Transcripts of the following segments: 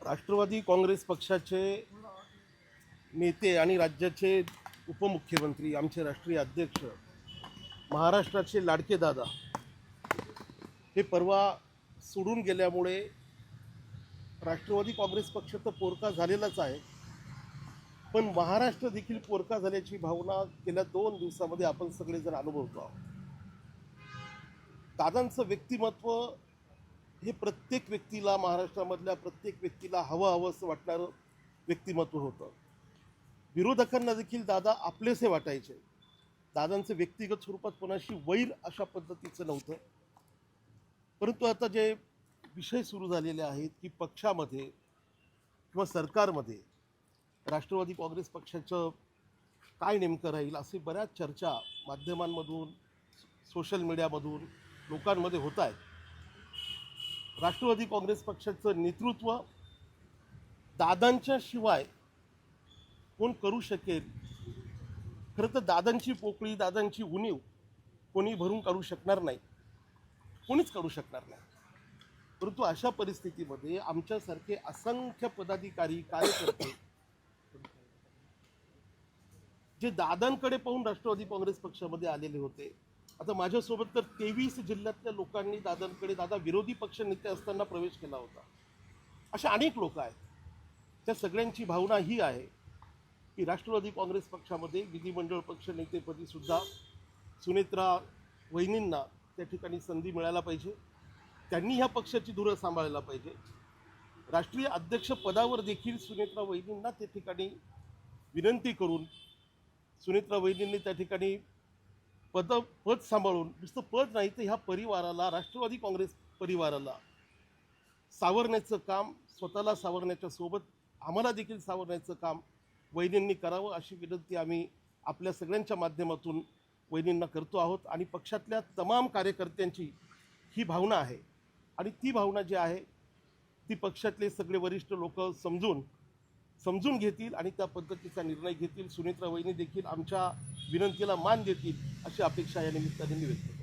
राष्ट्रवादी काँग्रेस पक्षाचे नेते आणि राज्याचे उपमुख्यमंत्री, आमचे राष्ट्रीय अध्यक्ष, महाराष्ट्राचे लाडके दादा हे परवा सोडून गेल्यामुळे राष्ट्रवादी काँग्रेस पक्ष तर पोरका झालेलाच आहे, पण महाराष्ट्र देखील पोरका झाल्याची भावना गेल्या 2 दिवसामध्ये आपण सगळेजण अनुभवतो आहोत. दादांचं व्यक्तिमत्व हे प्रत्येक व्यक्तीला, महाराष्ट्रामधल्या प्रत्येक व्यक्तीला हवं असं वाटणारं व्यक्तिमत्व होतं. विरोधकांना देखील दादा आपलेसे वाटायचे. दादांचं व्यक्तिगत स्वरूपात कोणाशी वैर अशा पद्धतीचं नव्हतं. परंतु आता जे विषय सुरू झालेले आहेत की पक्षामध्ये किंवा सरकारमध्ये राष्ट्रवादी काँग्रेस पक्षाचं काय नेमकं राहील, असे बऱ्याच चर्चा माध्यमांमधून, सोशल मीडियामधून लोकांमध्ये होत आहेत. राष्ट्रवादी काँग्रेस पक्षाचं नेतृत्व दादांच्या शिवाय कोण करू शकेल? खरं तर दादांची पोकळी, दादांची उणीव कोणी भरून काढू शकणार नाही, कोणीच काढू शकणार नाही. परंतु अशा परिस्थितीमध्ये आमच्यासारखे असंख्य पदाधिकारी, कार्यकर्ते जे दादांकडे पाहून राष्ट्रवादी काँग्रेस पक्षामध्ये आलेले होते. आता माझ्यासोबत तर 23 जिल्ह्यातल्या लोकांनी दादांकडे, दादा विरोधी पक्ष नेते असताना प्रवेश केला होता. अशा अनेक लोक आहेत. त्या सगळ्यांची भावना ही आहे की राष्ट्रवादी काँग्रेस पक्षामध्ये विधिमंडळ पक्ष नेतेपदी सुद्धा सुनेत्रा वहिनींना त्या ठिकाणी संधी मिळायला पाहिजे. त्यांनी ह्या पक्षाची धुरं सांभाळायला पाहिजे. राष्ट्रीय अध्यक्ष पदावर देखील सुनेत्रा वहिनींना त्या ठिकाणी विनंती करून सुनेत्रा वहिनींनी त्या ठिकाणी पद सांभाळून, नुसतं पद नाही तर ह्या परिवाराला, राष्ट्रवादी काँग्रेस परिवाराला सावरण्याचं काम, स्वतःला सावरण्याच्या सोबत आम्हाला देखील सावरण्याचं काम वहिनींनी करावं, अशी विनंती आम्ही आपल्या सगळ्यांच्या माध्यमातून वहिनींना करतो आहोत. आणि पक्षातल्या तमाम कार्यकर्त्यांची ही भावना आहे आणि ती भावना जी आहे ती पक्षातले सगळे वरिष्ठ लोक समजून घेतील आणि त्या पद्धतीचा निर्णय घेतील. सुनेत्रा वहिनी देखील आमच्या विनंतीला मान देतील अशी अपेक्षा या निमित्ताने मी व्यक्त करतो.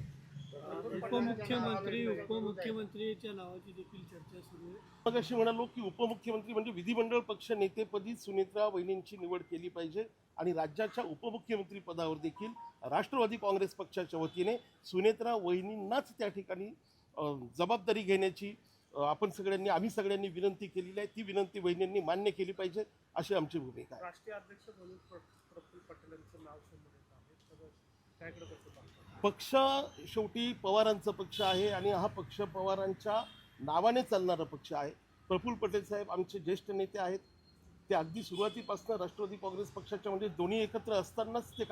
उपमुख्यमंत्रीच्या नावाची देखील चर्चा सुरू आहे. मग अशी म्हणालो की उपमुख्यमंत्री म्हणजे विधिमंडळ पक्ष नेतेपदी सुनेत्रा वहिनींची निवड केली पाहिजे आणि राज्याच्या उपमुख्यमंत्री पदावर देखील राष्ट्रवादी काँग्रेस पक्षाच्या वतीने सुनेत्रा वहिनींनाच त्या ठिकाणी जबाबदारी घेण्याची आम्ही सगळ्यांनी विनंती केलेली आहे. ती विनंती वहिनींनी मान्य केली पाहिजे अशी आमची भूमिका आहे. राष्ट्रीय अध्यक्ष म्हणून प्रफुल्ल पटेल यांचं नाव समोर येत आहे, तर त्याकडे कसं पाहता? पक्ष शेवटी पवारांचा पक्ष आहे आणि हा पक्ष पवारांच्या नावाने चालणारा पक्ष आहे. प्रफुल्ल पटेल साहेब आमचे ज्येष्ठ नेते आहेत. ते अगदी सुरुवातीपासून राष्ट्रवादी काँग्रेस पक्षाच्या, म्हणजे दोन्ही एकत्र असतानाच ते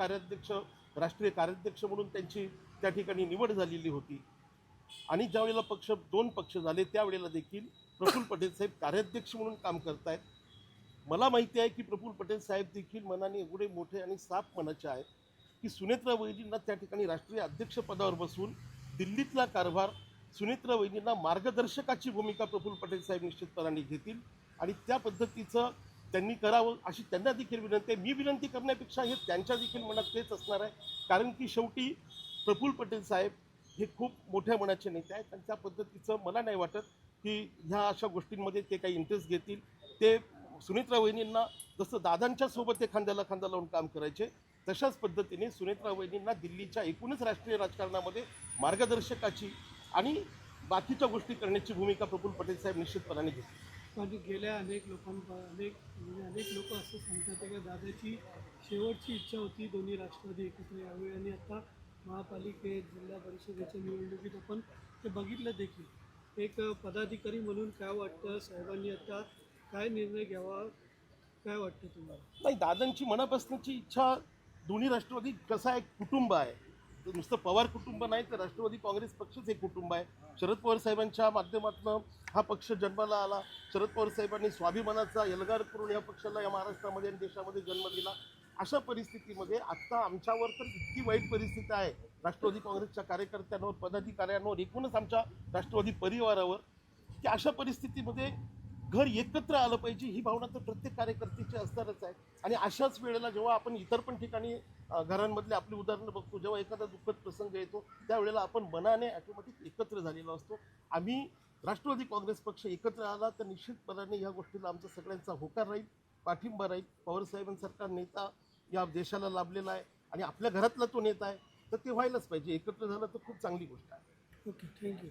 राष्ट्रीय कार्याध्यक्ष म्हणून त्यांची त्या ठिकाणी निवड झालेली होती. आणि ज्या वेळेला 2 पक्ष झाले त्यावेळेला देखील प्रफुल्ल पटेल साहेब कार्याध्यक्ष म्हणून काम करतायत. मला माहिती आहे की प्रफुल्ल पटेल साहेब देखील मनाने एवढे मोठे आणि साफ मनाचे आहेत की सुनेत्रा वहिनींना त्या ठिकाणी राष्ट्रीय अध्यक्ष पदावर बसून दिल्लीतला कारभार, सुनेत्रा वहिनींना मार्गदर्शकाची भूमिका प्रफुल्ल पटेल साहेब निश्चितपणाने घेतील आणि त्या पद्धतीचं त्यांनी करावं अशी त्यांना देखील विनंती आहे. मी विनंती करण्यापेक्षा हे त्यांच्या देखील मनात तेच असणार आहे, कारण की शेवटी प्रफुल्ल पटेल साहेब हे खूप मोठ्या मनाचे नेते आहेत आणि त्या पद्धतीचं मला नाही वाटत की ह्या अशा गोष्टींमध्ये ते काही इंटरेस्ट घेतील. ते सुनेत्रा वहिनींना जसं दादांच्या सोबत ते खांद्याला खांदा लावून काम करायचे, तशाच पद्धतीने सुनेत्रा वहिनींना दिल्लीच्या एकूणच राष्ट्रीय राजकारणामध्ये मार्गदर्शकाची आणि बाकीच्या गोष्टी करण्याची भूमिका प्रफुल्ल पटेल साहेब निश्चितपणाने घेतील. पण गेल्या अनेक लोक असं सांगतात की दादाची शेवटची इच्छा होती दोन्ही राष्ट्रवादी एकत्र यावे, आणि आता महापालिकेत, जिल्हा परिषदेच्या निवडणुकीत आपण ते बघितलं देखील. एक पदाधिकारी म्हणून काय वाटतं, साहेबांनी आता काय निर्णय घ्यावा, काय वाटतं तुम्हाला? नाही, दादांची मनापासूनची इच्छा, दोन्ही राष्ट्रवादी कसं आहे, कुटुंब आहे. नुसतं पवार कुटुंब नाही तर राष्ट्रवादी काँग्रेस पक्षच एक कुटुंब आहे. शरद पवार साहेबांच्या माध्यमातून हा पक्ष जन्माला आला. शरद पवार साहेबांनी स्वाभिमानाचा एल्गार करून या पक्षाला, या महाराष्ट्रामध्ये आणि देशामध्ये जन्म दिला. अशा परिस्थितीमध्ये आत्ता आमच्यावर तर इतकी वाईट परिस्थिती आहे, राष्ट्रवादी काँग्रेसच्या कार्यकर्त्यांवर, पदाधिकाऱ्यांवर, एकूणच आमच्या राष्ट्रवादी परिवारावर, की अशा परिस्थितीमध्ये घर एकत्र आलं पाहिजे ही भावना तर प्रत्येक कार्यकर्त्याची असणारच आहे. आणि अशाच वेळेला जेव्हा आपण इतर पण ठिकाणी घरांमधले आपली उदाहरणं बघतो, जेव्हा एखादा दुःखद प्रसंग येतो त्यावेळेला आपण मनाने ॲटोमॅटिक एकत्र झालेलो असतो. आम्ही राष्ट्रवादी काँग्रेस पक्ष एकत्र आला तर निश्चितपणाने ह्या गोष्टीला आमचा सगळ्यांचा होकार राहील, पाठिंबा राहील. पवारसाहेबांसारखा नेता या देशाला लाभलेला आहे आणि आपल्या घरातला तो नेता आहे, तर ते व्हायलाच पाहिजे. एकत्र झालं तर खूप चांगली गोष्ट आहे. Okay, thank you.